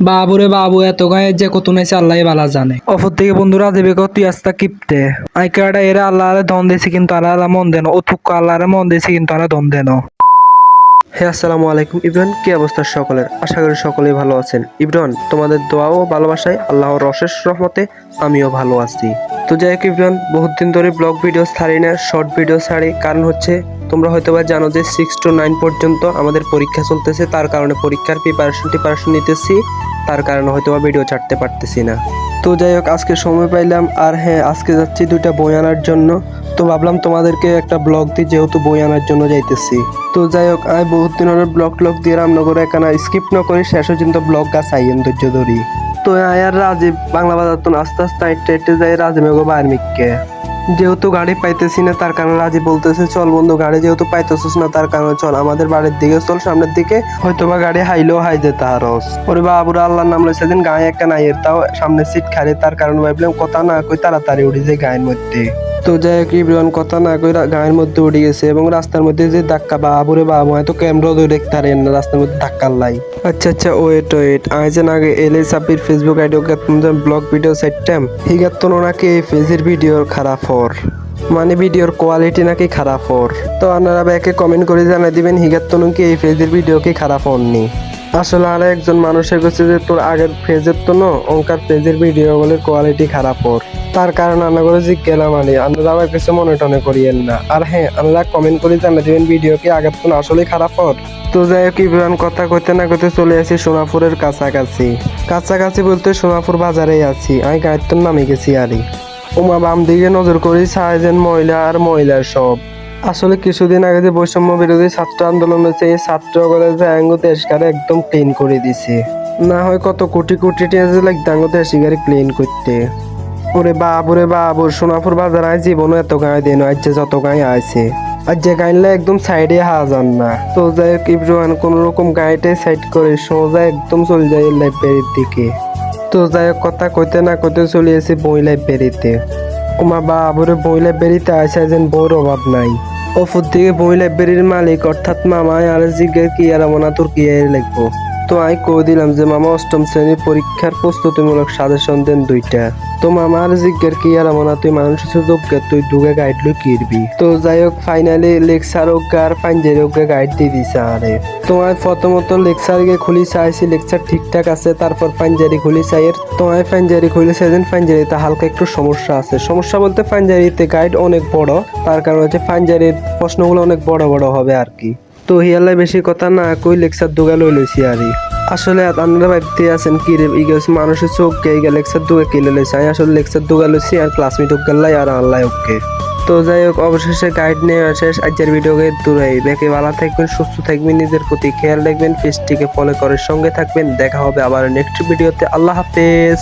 বাবুরে বাবু এত গায়ে যে কত নাইছে আল্লাহ বালা জানে। অপর থেকে বন্ধুরা দেবে তুই আস্তা কিপতে আইকাটা এরা আল্লাহ ধন দিয়েছে কিন্তু আল্লাহ মন দেন ও থুক আল্লাহরে মন দিয়েছে কিন্তু আল্লাহ ধন দেন। হ্যাঁ, আসসালামু আলাইকুম ইব্রান, কি অবস্থা সকলের? আশা করি সকলেই ভালো আছেন। ইব্রান, তোমাদের দোয়া ও ভালোবাসায় আল্লাহর অশেষ রহমতে আমিও ভালো আছি। তো যাই হোক ইব্রান, বহুত দিন ধরে ব্লগ ভিডিও ছাড়ি না, শর্ট ভিডিও ছাড়ি। কারণ হচ্ছে তোমরা হয়তোবা জানো যে 6 to 9 পর্যন্ত আমাদের পরীক্ষা চলতেছে, তার কারণে পরীক্ষার প্রিপারেশন নিতেছি, তার কারণে হয়তোবা ভিডিও ছাড়তে পারতেছি না। তো যাই হোক, আজকে সময় পাইলাম, আর হ্যাঁ আজকে যাচ্ছি 2টা বই আনার জন্য। তো ভাবলাম তোমাদেরকে একটা ব্লগ দিই, যেহেতু বই আনার জন্য যাইতেছি। তো যাই হোক, আমি বহুত দিন ধরে ব্লগ দিয়ে রামনগরে এখানে স্কিপ না করি শেষ পর্যন্ত ব্লগ গাছ আইয়েন ধৈর্য ধরি। তো আর রাজীব বাংলা বাজার তো আস্তে আস্তে হেঁটে যাই রাজীবেগো বার্মিককে। যেহেতু গাড়ি পাইতেছি না, তার কারণে রাজীব বলতেছে চল বন্ধু, গাড়ি যেহেতু পাইতেছিস না তার কারণে চল আমাদের বাড়ির দিকে চল, সামনের দিকে হয়তোবা গাড়ি হাইলেও হাই যেতে আরস। ওরে বাবুরা আল্লাহর নাম লইছে দিন গায়ে একটা নাইয়ের তাও সামনে সিট খালি, তার কারণে ভাবলাম কথা না কই তাড়াতাড়ি উঠি যায় গায়ের মধ্যে। তো যাই হোক ইব্রাহিম কথা না কই গায়ের মধ্যে উঠে গেছে এবং রাস্তার মধ্যে যে ধাক্কা বাবুরে বাবু হয়তো ক্যামেরা ধরে দেখতে পারেন না রাস্তার মধ্যে ধাক্কার লাই। আচ্ছা ওয়েট আইজেন আগে এলে Sapir Facebook ID blog video সাইটটাম হিগাত তো নাকি এই ফেজের ভিডিওর খারাপ হর, মানে ভিডিওর কোয়ালিটি নাকি খারাপ হর। তো আপনারা ব্যাকে কমেন্ট করে জানাই দিবেন হিগাত তো নাকি এই ফেজের ভিডিও কি খারাপ হননি। আসলে আর একজন মানুষের কাছে যে তোর আগের ফেজের তো না অঙ্কার ফেজের ভিডিও গুলোর কোয়ালিটি খারাপ হর, তার কারণ আন্না করে জিজ্ঞেলা মানে আপনারা আবার কিছু মনে টনে করিয়েন না। আর হ্যাঁ আপনারা কমেন্ট করে জানিয়ে দিবেন ভিডিও কি আগের তো আসলে খারাপ হর। তো যাই হোক ইব্রাহিম কথা কইতে না কইতে চলে আসি সোনাপুরের কাছাকাছি বলতে সোনাপুর বাজারেই আছি। আমি গাড়ির তো নামে গেছি আরই। ওমা বাম দিকে নজর করি সাইজেন মহিলা আর মহিলার সব। আসলে কিছুদিন আগে যে বৈষম্য বিরোধী ছাত্র আন্দোলন হয়েছে, এই ছাত্রগুলো যে আঙ্গু দেশকারে একদম ক্লিন করে দিছে। না হয় কত কোটি টিয়াজে লাগতো আঙ্গু দেশিকারে ক্লিন করতে। ওরে বাবুর সোনাপুর বাজার আয় জীবনও এত গায়ে দেন আজ যে যত গায়ে আছে, আর যে গাইলে একদম সাইডে হাজার না। তো যাই হোক ইব্রাহিম কোন রকম গাড়িটাই সাইড করে সোজা একদম চলে যায় লাইব্রেরির দিকে। তো যাই হোক কথা কইতে না কইতে চলে এসে বই লাইব্রেরিতে। ওমা বাবুরে বই লাইব্রেরিতে আসে যেন বইর অভাব নাই। অপর দিকে বই লাইব্রেরির মালিক অর্থাৎ মামায় আর জিজ্ঞেস কি আর মনা তোর কি লাগবো। তো আমি কই দিলাম যে মামা 8ম শ্রেণীর পরীক্ষার প্রস্তুতিমূলক সাজেশন দেন 2টা। তো মামার জিজ্ঞের কি আর মনা তুই মানুষের যোগ্য তুই দুগে গাইড লই কিরবি। তো যাই হোক ফাইনালি লেকচার আর ফাইনালি গাইড দিয়ে দিছে আরে। তোমায় প্রথমত লেকচার গিয়ে খুলি চাইছি লেকচার ঠিকঠাক আছে, তারপর ফাইনালি খুলি চাইয়ের তোমায় ফাইনালি খুলি চাইছেন ফাইনালিতে হালকা একটু সমস্যা আছে। সমস্যা বলতে ফাইনালিতে গাইড অনেক বড়, তার কারণ হচ্ছে ফাইনালির প্রশ্নগুলো অনেক বড় হবে আর কি। তো হিয়ালাই বেশি কথা না কই লেকচার দুগা লই লইছি আরই। আসলে আপনারা ভাবতে আছেন কি রে ইগেস মানুষের চোখ গে লেকচার দুগা কিলে লইছে, আমি আসলে লেকচার দুগা লইছি আর ক্লাসমেট গেলাই আর আল্লাহ ওকে। তো যাই হোক অবশেষে গাইড নিয়ে শেষ আজকের ভিডিওকে দূরাই ব্যাকে ভালো থাকবেন, সুস্থ থাকবেন, নিজের প্রতি খেয়াল রাখবেন, পেজটিকে ফলো করে সঙ্গে থাকবেন। দেখা হবে আবার নেক্সট ভিডিওতে। আল্লাহ হাফেজ।